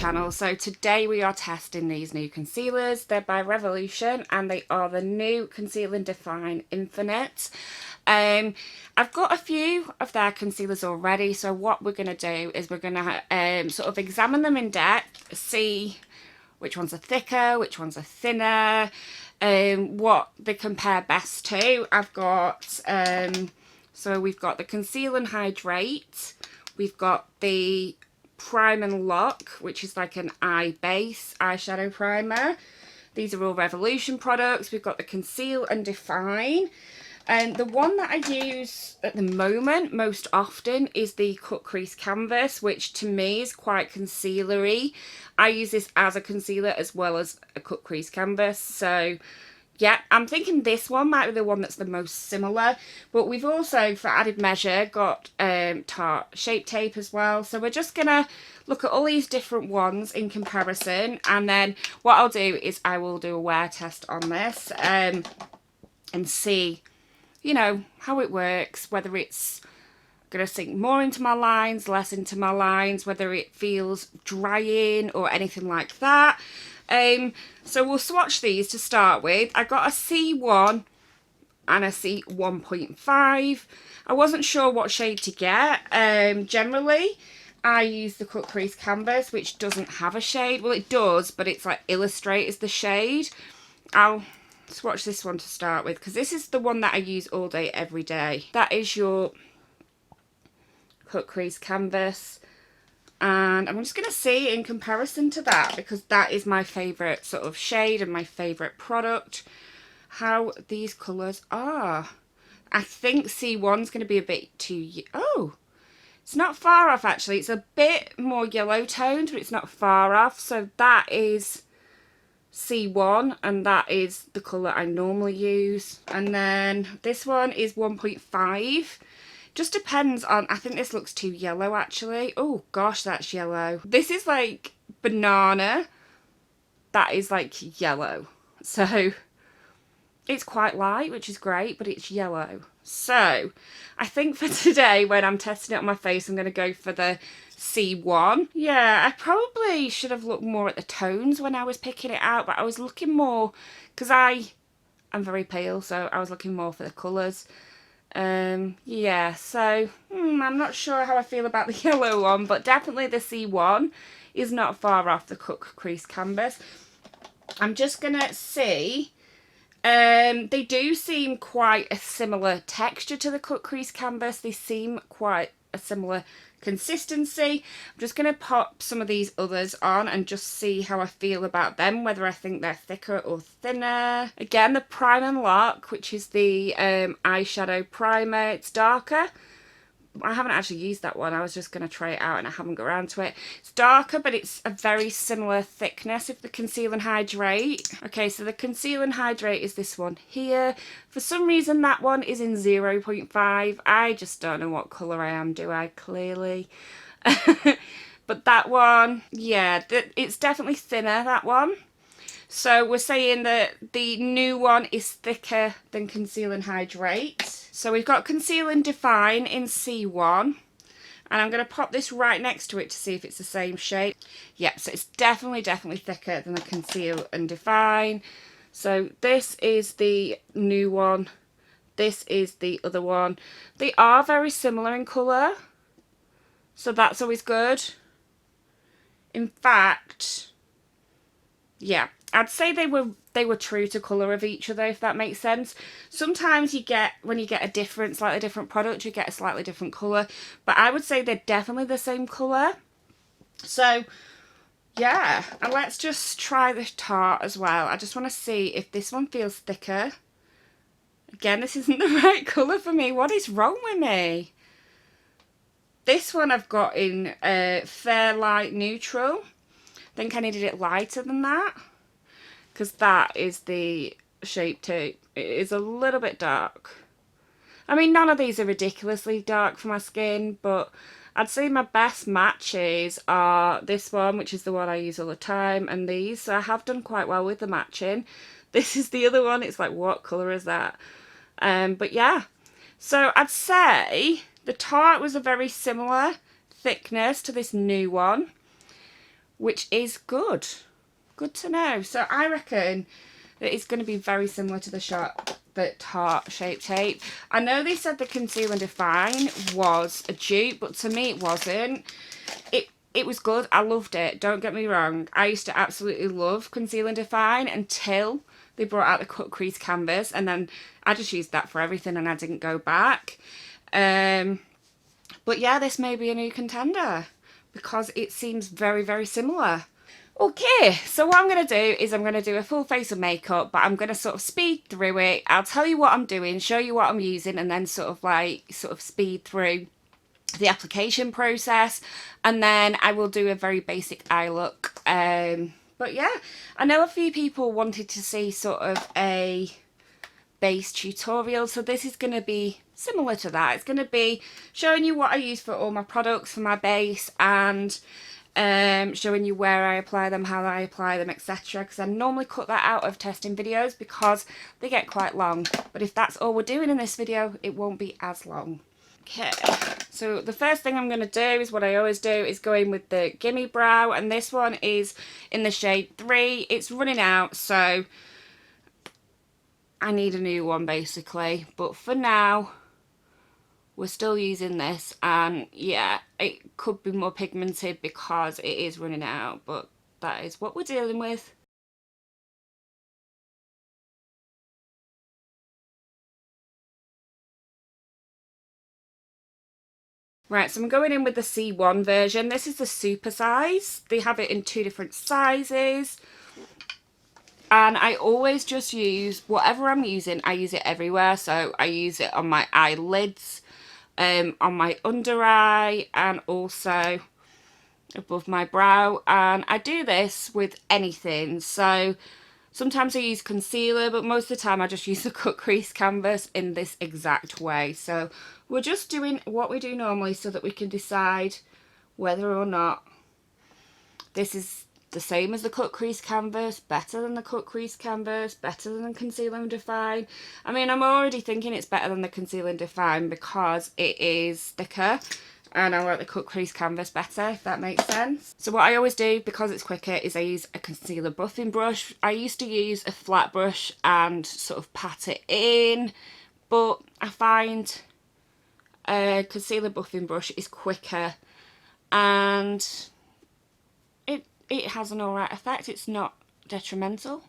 channel. So today we are testing these new concealers. They're by Revolution and they are the new Conceal and Define Infinite. I've got a few of their concealers already, so what we're going to do is we're going to sort of examine them in depth, see which ones are thicker, which ones are thinner, what they compare best to. I've got, so we've got the Conceal and Hydrate, we've got the Prime and Lock, which is like an eye base eyeshadow primer. These are all Revolution products. We've got the Conceal and Define. And the one that I use at the moment most often is the Cut Crease Canvas, which to me is quite concealery. I use this as a concealer as well as a cut crease canvas. So yeah, I'm thinking this one might be the one that's the most similar. But we've also, for added measure, got Tarte Shape Tape as well. So we're just going to look at all these different ones in comparison. And then what I'll do is I will do a wear test on this and see, you know, how it works, whether it's going to sink more into my lines, less into my lines, whether it feels drying or anything like that. So we'll swatch these to start with. I got a C1 and a C1.5. I wasn't sure what shade to get. Generally, I use the Cut Crease Canvas, which doesn't have a shade. Well, it does, but it's like Illustrate is the shade. I'll swatch this one to start with, because this is the one that I use all day, every day. That is your Cut Crease Canvas. And I'm just going to see in comparison to that, because that is my favourite sort of shade and my favourite product, how these colours are. I think C1's going to be a bit too... Oh, it's not far off actually. It's a bit more yellow toned, but it's not far off. So that is C1 and that is the colour I normally use. And then this one is 1.5. Just depends on, I think this looks too yellow actually. Oh gosh, that's yellow. This is like banana. That is like yellow. So it's quite light, which is great, but it's yellow. So I think for today, when I'm testing it on my face, I'm going to go for the C1. Yeah, I probably should have looked more at the tones when I was picking it out, but I was looking more, because I'm very pale, so I was looking more for the colours. Yeah, so I'm not sure how I feel about the yellow one, but definitely the C1 is not far off the Cut Crease Canvas. I'm just gonna see, they do seem quite a similar texture to the Cut Crease Canvas. They seem quite a similar consistency. I'm just going to pop some of these others on and just see how I feel about them, whether I think they're thicker or thinner. Again, the Prime and Lock, which is the eyeshadow primer, it's darker. I haven't actually used that one. I was just going to try it out and I haven't got around to it. It's darker, but it's a very similar thickness of the Conceal and Hydrate. Okay, so the Conceal and Hydrate is this one here. For some reason, that one is in 0.5. I just don't know what colour I am, do I? Clearly. But that one, yeah, it's definitely thinner, that one. So we're saying that the new one is thicker than Conceal and Hydrate. So we've got Conceal and Define in C1. And I'm going to pop this right next to it to see if it's the same shade. Yep, so it's definitely thicker than the Conceal and Define. So this is the new one. This is the other one. They are very similar in colour. So that's always good. In fact, yeah, I'd say they were true to colour of each other, if that makes sense. Sometimes you get, when you get a slightly different product, you get a slightly different colour. But I would say they're definitely the same colour. So, yeah. And let's just try the Tarte as well. I just want to see if this one feels thicker. Again, this isn't the right colour for me. What is wrong with me? This one I've got in Fair Light Neutral. I think I needed it lighter than that, because that is the Shape Tape. It is a little bit dark. I mean, none of these are ridiculously dark for my skin, but I'd say my best matches are this one, which is the one I use all the time, and these. So I have done quite well with the matching. This is the other one. It's like, what colour is that? But yeah. So I'd say the Tarte was a very similar thickness to this new one. which is good. Good to know. So I reckon that it's going to be very similar to the Tarte Shape Tape. I know they said the Conceal and Define was a dupe, but to me it wasn't. It was good. I loved it. Don't get me wrong. I used to absolutely love Conceal and Define until they brought out the cut crease canvas, and then I just used that for everything and I didn't go back. But yeah, this may be a new contender because it seems very, very similar. Okay, so what I'm going to do is I'm going to do a full face of makeup, but I'm going to sort of speed through it. I'll tell you what I'm doing, show you what I'm using, and then sort of speed through the application process, and then I will do a very basic eye look. But yeah, I know a few people wanted to see sort of a base tutorial, so this is going to be similar to that. It's going to be showing you what I use for all my products for my base, and showing you where I apply them, how I apply them, etc. Because I normally cut that out of testing videos because they get quite long, but if that's all we're doing in this video, it won't be as long. Okay, so the first thing I'm going to do is what I always do, is go in with the Gimme Brow, and this one is in the shade 3. It's running out, so I need a new one basically, but for now we're still using this, and yeah, it could be more pigmented because it is running out, but that is what we're dealing with. Right, so I'm going in with the C1 version. This is the super size. They have it in 2 different sizes. And I always just use whatever I'm using, I use it everywhere. So I use it on my eyelids, on my under eye, and also above my brow. And I do this with anything. So sometimes I use concealer, but most of the time I just use the cut crease canvas in this exact way. So we're just doing what we do normally so that we can decide whether or not this is the same as the cut crease canvas, better than the cut crease canvas, better than the Conceal and Define. I mean, I'm already thinking it's better than the Conceal and Define because it is thicker, and I like the cut crease canvas better, if that makes sense. So what I always do, because it's quicker, is I use a concealer buffing brush. I used to use a flat brush and sort of pat it in, but I find a concealer buffing brush is quicker, and it has an alright effect. It's not detrimental.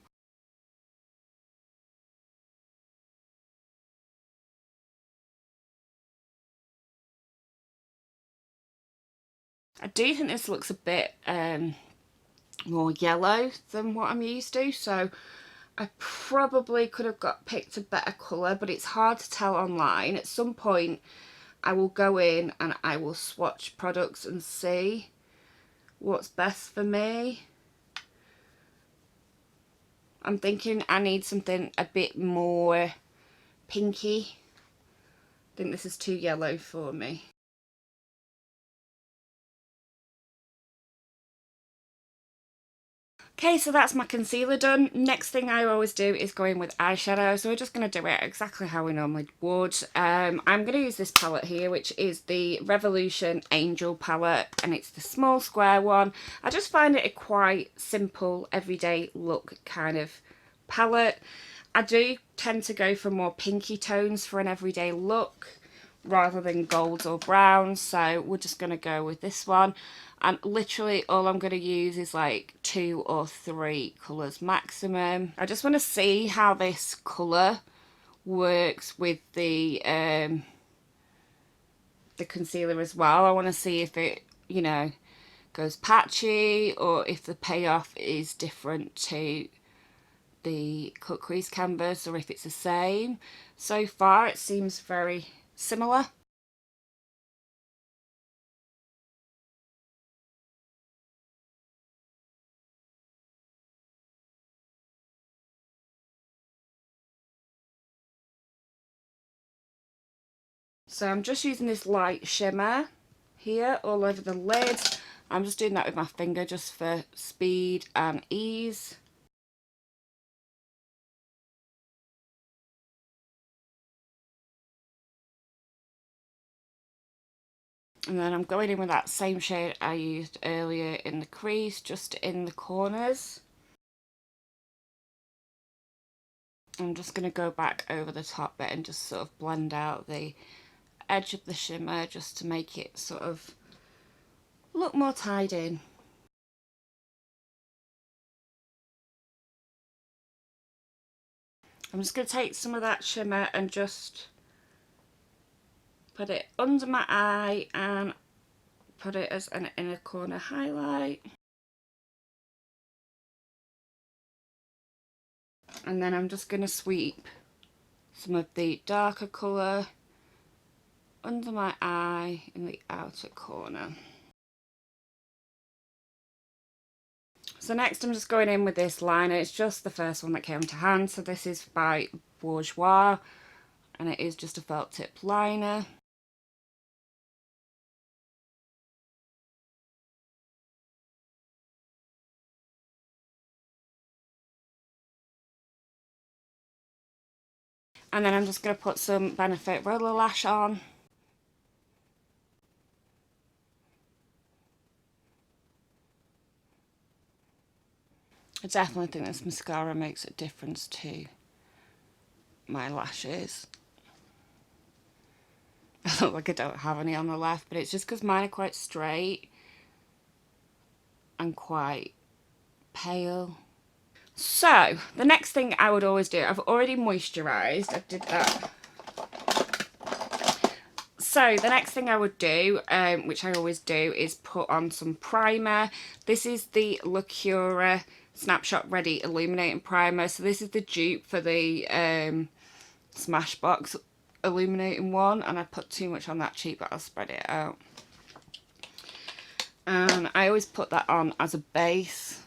I do think this looks a bit more yellow than what I'm used to, so I probably could have picked a better colour, but it's hard to tell online. At some point I will go in and I will swatch products and see what's best for me. I'm thinking I need something a bit more pinky. I think this is too yellow for me. Okay, so that's my concealer done. Next thing I always do is go in with eyeshadow. So we're just going to do it exactly how we normally would. I'm going to use this palette here, which is the Revolution Angel palette, and it's the small square one. I just find it a quite simple, everyday look kind of palette. I do tend to go for more pinky tones for an everyday look rather than golds or browns, so we're just going to go with this one. And literally all I'm going to use is like 2 or 3 colours maximum. I just want to see how this colour works with the concealer as well. I want to see if it, you know, goes patchy, or if the payoff is different to the cut crease canvas, or if it's the same. So far it seems very similar. So I'm just using this light shimmer here all over the lid. I'm just doing that with my finger just for speed and ease. And then I'm going in with that same shade I used earlier in the crease, just in the corners. I'm just going to go back over the top bit and just sort of blend out the edge of the shimmer just to make it sort of look more tied in. I'm just going to take some of that shimmer and just put it under my eye and put it as an inner corner highlight. And then I'm just going to sweep some of the darker colour under my eye in the outer corner. So next I'm just going in with this liner. It's just the first one that came to hand. So this is by Bourjois and it is just a felt tip liner. And then I'm just going to put some Benefit Roller Lash on. I definitely think this mascara makes a difference to my lashes. I look like I don't have any on the left, but it's just because mine are quite straight and quite pale. So, the next thing I would always do, I've already moisturised, I did that. So, the next thing I would do, which I always do, is put on some primer. This is the Lacura Snapshot Ready Illuminating Primer. So, this is the dupe for the Smashbox illuminating one, and I put too much on that cheek, but I'll spread it out. And I always put that on as a base.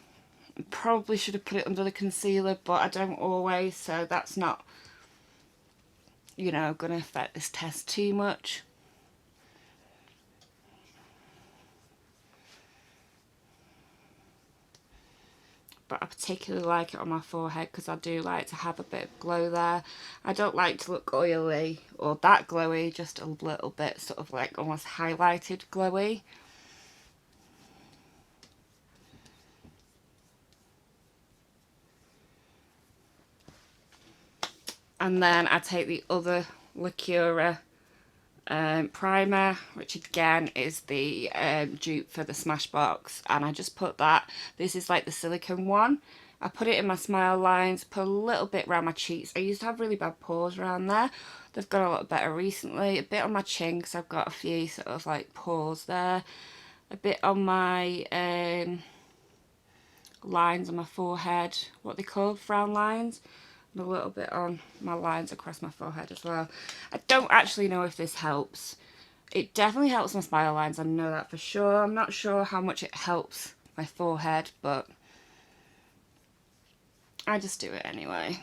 Probably should have put it under the concealer, but I don't always, so that's not, you know, going to affect this test too much. But I particularly like it on my forehead because I do like to have a bit of glow there. I don't like to look oily or that glowy, just a little bit sort of like almost highlighted glowy. And then I take the other Lacura primer, which again is the dupe for the Smashbox, and I just put that, this is like the silicone one, I put it in my smile lines, put a little bit around my cheeks. I used to have really bad pores around there, they've got a lot better recently, a bit on my chin because I've got a few sort of like pores there, a bit on my lines on my forehead, what they call frown lines, and a little bit on my lines across my forehead as well. I don't actually know if this helps. It definitely helps my smile lines, I know that for sure. I'm not sure how much it helps my forehead, but I just do it anyway.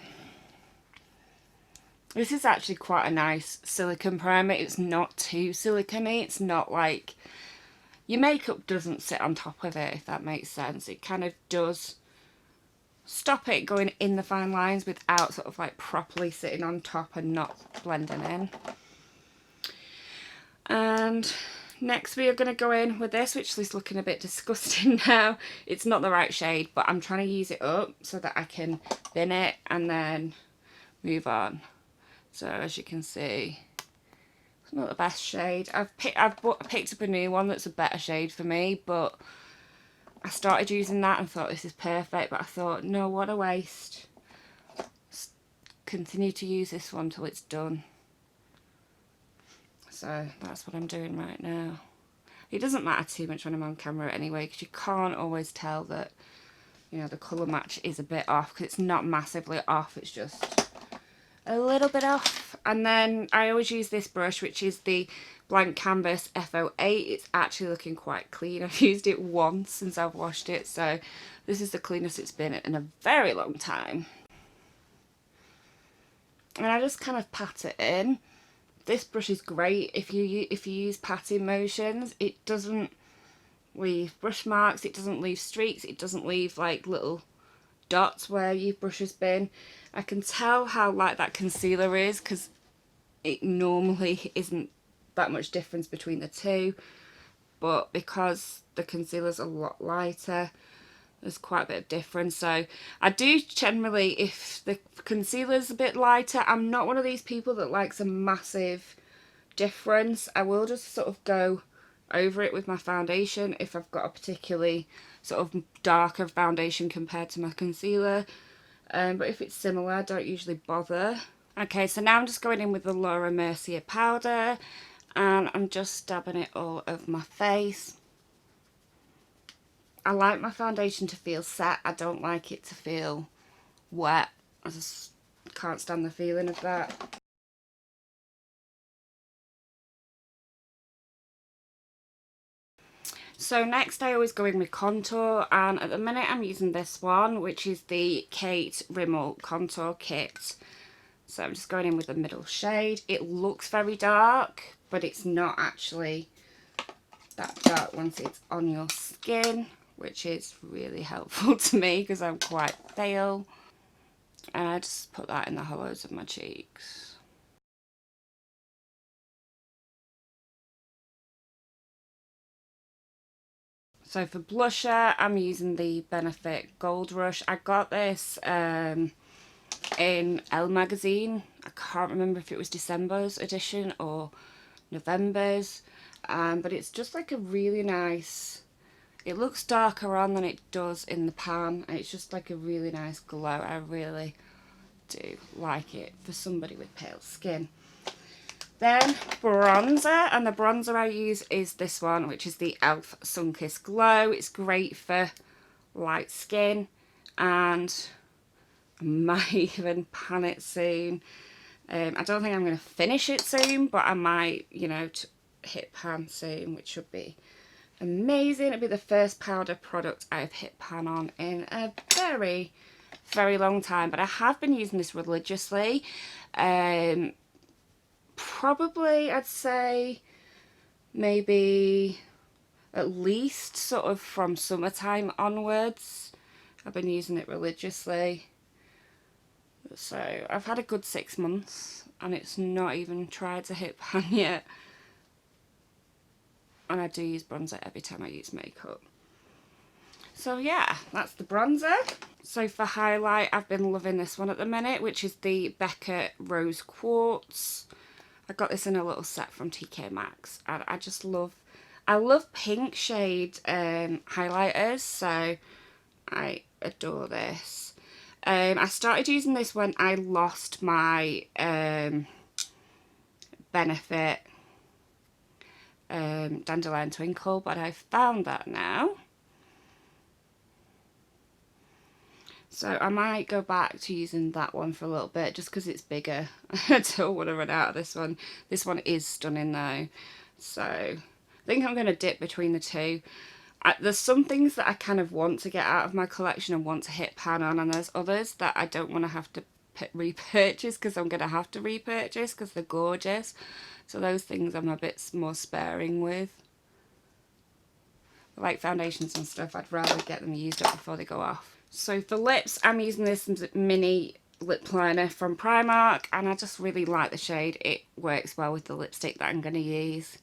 This is actually quite a nice silicone primer. It's not too silicone-y. It's not like your makeup doesn't sit on top of it, if that makes sense. It kind of does stop it going in the fine lines without sort of like properly sitting on top and not blending in. And next we are going to go in with this, which is looking a bit disgusting now. It's not the right shade, but I'm trying to use it up so that I can thin it and then move on. So as you can see, it's not the best shade. I've picked up a new one that's a better shade for me, but I started using that and thought this is perfect, but I thought, no, what a waste. Continue to use this one till it's done. So that's what I'm doing right now. It doesn't matter too much when I'm on camera anyway, because you can't always tell that, you know, the colour match is a bit off, because it's not massively off, it's just a little bit off. And then I always use this brush, which is the Blank Canvas F08. It's actually looking quite clean. I've used it once since I've washed it, so this is the cleanest it's been in a very long time. And I just kind of pat it in. This brush is great if you use patting motions. It doesn't leave brush marks, it doesn't leave streaks, it doesn't leave like little dots where your brush has been. I can tell how light that concealer is because it normally isn't that much difference between the two. but because the concealer's a lot lighter, there's quite a bit of difference. So I do generally, if the concealer's a bit lighter, I'm not one of these people that likes a massive difference. I will just sort of go over it with my foundation if I've got a particularly sort of darker foundation compared to my concealer. But if it's similar, I don't usually bother. Okay, so now I'm just going in with the Laura Mercier powder, and I'm just dabbing it all over my face. I like my foundation to feel set. I don't like it to feel wet. I just can't stand the feeling of that. So next I always go in with contour, and at the minute I'm using this one, which is the Kate Rimmel Contour Kit. So I'm just going in with the middle shade. It looks very dark, but it's not actually that dark once it's on your skin, which is really helpful to me because I'm quite pale. And I just put that in the hollows of my cheeks. So for blusher, I'm using the Benefit Gold Rush. I got this in Elle magazine. I can't remember if it was December's edition or November's. But it's just like a really nice, it looks darker on than it does in the pan. And it's just like a really nice glow. I really do like it for somebody with pale skin. Then bronzer, and the bronzer I use is this one, which is the e.l.f. Sunkissed Glow. It's great for light skin, and I might even pan it soon. I don't think I'm going to finish it soon, but I might, you know, hit pan soon, which should be amazing. It'll be the first powder product I've hit pan on in a very, very long time, but I have been using this religiously. Probably, I'd say, maybe at least sort of from summertime onwards. I've been using it religiously. So I've had a good 6 months and it's not even tried to hit pan yet. And I do use bronzer every time I use makeup. So yeah, that's the bronzer. So for highlight, I've been loving this one at the minute, which is the Becca Rose Quartz. I got this in a little set from TK Maxx, and I just love, I love pink shade highlighters, so I adore this. I started using this when I lost my Benefit Dandelion Twinkle, but I've found that now. So I might go back to using that one for a little bit just because it's bigger. I don't want to run out of this one. This one is stunning though. So I think I'm going to dip between the two. There's some things that I kind of want to get out of my collection and want to hit pan on, and there's others that I don't want to have to repurchase because I'm going to have to repurchase because they're gorgeous. So those things I'm a bit more sparing with. Like foundations and stuff, I'd rather get them used up before they go off. So for lips, I'm using this mini lip liner from Primark, and I just really like the shade. It works well with the lipstick that I'm going to use.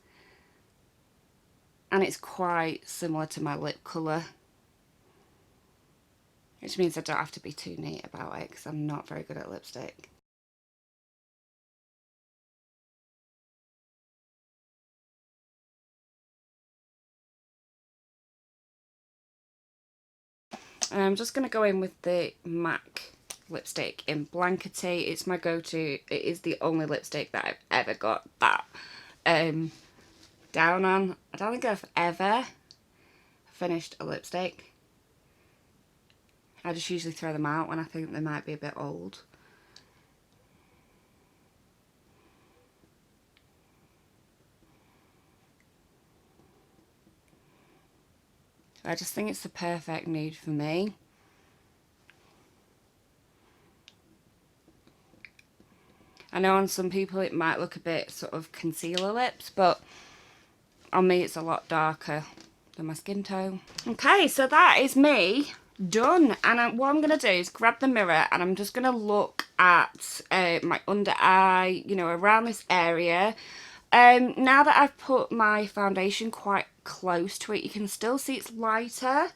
And it's quite similar to my lip colour, which means I don't have to be too neat about it because I'm not very good at lipstick. And I'm just going to go in with the MAC lipstick in Blankety. It's my go-to. It is the only lipstick that I've ever got that down on. I don't think I've ever finished a lipstick. I just usually throw them out when I think they might be a bit old. I just think it's the perfect nude for me. I know on some people it might look a bit sort of concealer lips, but on me it's a lot darker than my skin tone. Okay, so that is me done, and what I'm going to do is grab the mirror and I'm just going to look at my under eye, you know, around this area. Now that I've put my foundation quite close to it. You can still see it's lighter,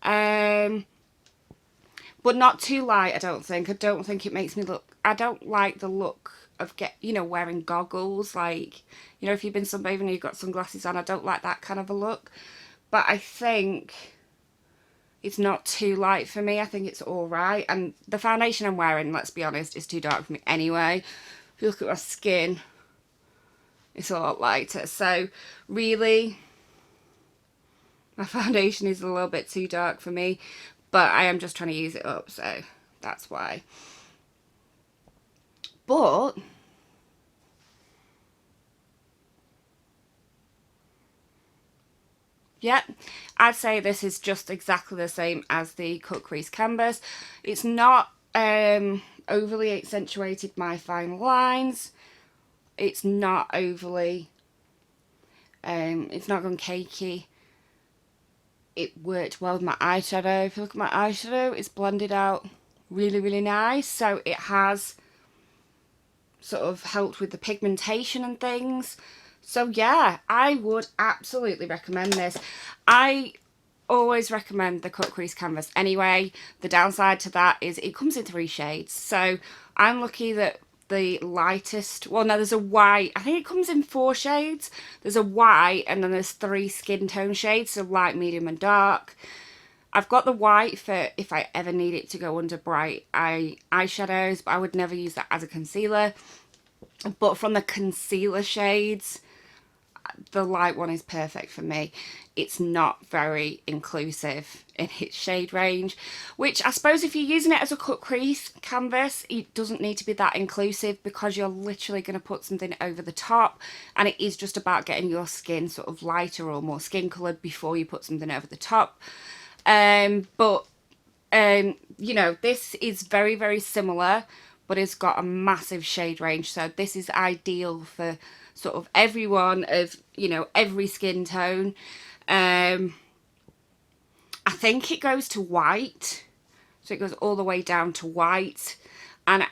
but not too light, I don't think. I don't think it makes me look, I don't like the look of wearing goggles, like, if you've been sunbathing and you've got sunglasses on. I don't like that kind of a look, but I think it's not too light for me. I think it's all right. And the foundation I'm wearing, let's be honest, is too dark for me anyway. If you look at my skin, it's a lot lighter. So really, my foundation is a little bit too dark for me, but I am just trying to use it up, so that's why. But yeah, I'd say this is just exactly the same as the cut crease canvas. It's not overly accentuated my fine lines. It's not overly, it's not gone cakey. It worked well with my eyeshadow. If you look at my eyeshadow, it's blended out really, really nice. So it has sort of helped with the pigmentation and things. So yeah, I would absolutely recommend this. I always recommend the cut crease canvas anyway. The downside to that is it comes in 3 shades. So I'm lucky that the lightest, well no, there's a white, I think it comes in 4 shades. There's a white and then there's 3 skin tone shades, so light, medium and dark. I've got the white for if I ever need it to go under bright eyeshadows, but I would never use that as a concealer. But from the concealer shades, the light one is perfect for me. It's not very inclusive in its shade range, which I suppose if you're using it as a cut crease canvas, it doesn't need to be that inclusive, because you're literally going to put something over the top, and it is just about getting your skin sort of lighter or more skin coloured before you put something over the top. But this is very, very similar, but it's got a massive shade range. So this is ideal for sort of everyone of, every skin tone. I think it goes to white. So it goes all the way down to white. And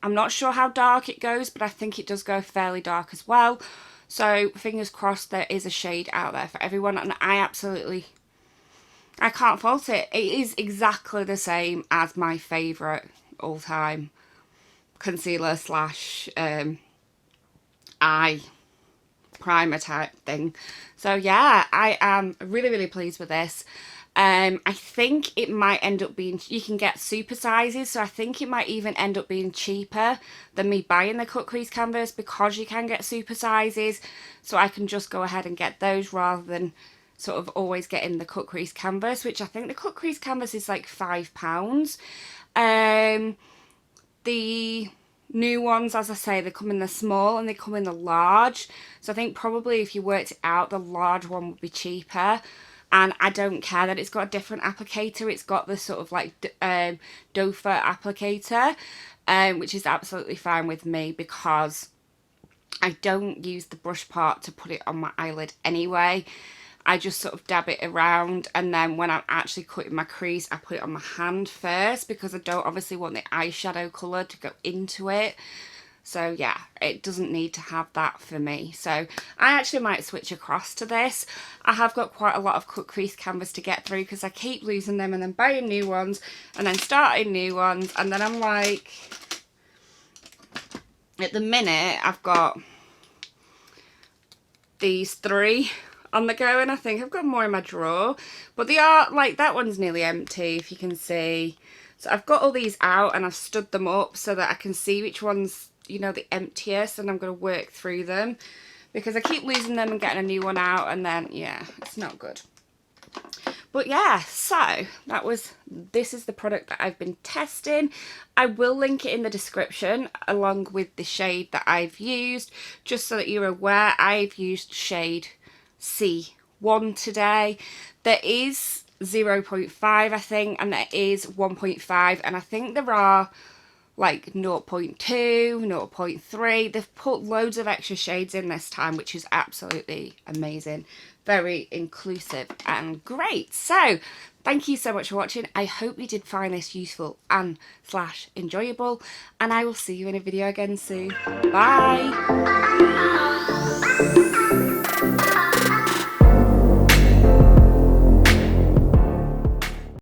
I'm not sure how dark it goes, but I think it does go fairly dark as well. So fingers crossed there is a shade out there for everyone. And I can't fault it. It is exactly the same as my favourite all-time concealer slash eye primer type thing. So yeah, I am really, really pleased with this. I think it might end up being, you can get super sizes, so I think it might even end up being cheaper than me buying the cut crease canvas, because you can get super sizes, so I can just go ahead and get those rather than sort of always getting the cut crease canvas, which I think the cut crease canvas is like £5. The new ones, as I say, they come in the small and they come in the large, so I think probably if you worked it out, the large one would be cheaper. And I don't care that it's got a different applicator. It's got the sort of like doe foot applicator, which is absolutely fine with me, because I don't use the brush part to put it on my eyelid anyway. I just sort of dab it around, and then when I'm actually cutting my crease, I put it on my hand first, because I don't obviously want the eyeshadow colour to go into it. So yeah, it doesn't need to have that for me. So I actually might switch across to this. I have got quite a lot of cut crease canvas to get through, because I keep losing them and then buying new ones and then starting new ones, and then I'm like, at the minute I've got these 3 on the go, and I think I've got more in my drawer, but they are like, that one's nearly empty, if you can see. So I've got all these out and I've stood them up so that I can see which one's, the emptiest, and I'm going to work through them, because I keep losing them and getting a new one out, and then yeah, it's not good. But yeah, so this is the product that I've been testing. I will link it in the description along with the shade that I've used, just so that you're aware. I've used shade C1 today. There is 0.5 I think, and there is 1.5, and I think there are like 0.2, 0.3. They've put loads of extra shades in this time, which is absolutely amazing. Very inclusive and great. So thank you so much for watching. I hope you did find this useful and / enjoyable, and I will see you in a video again soon. Bye.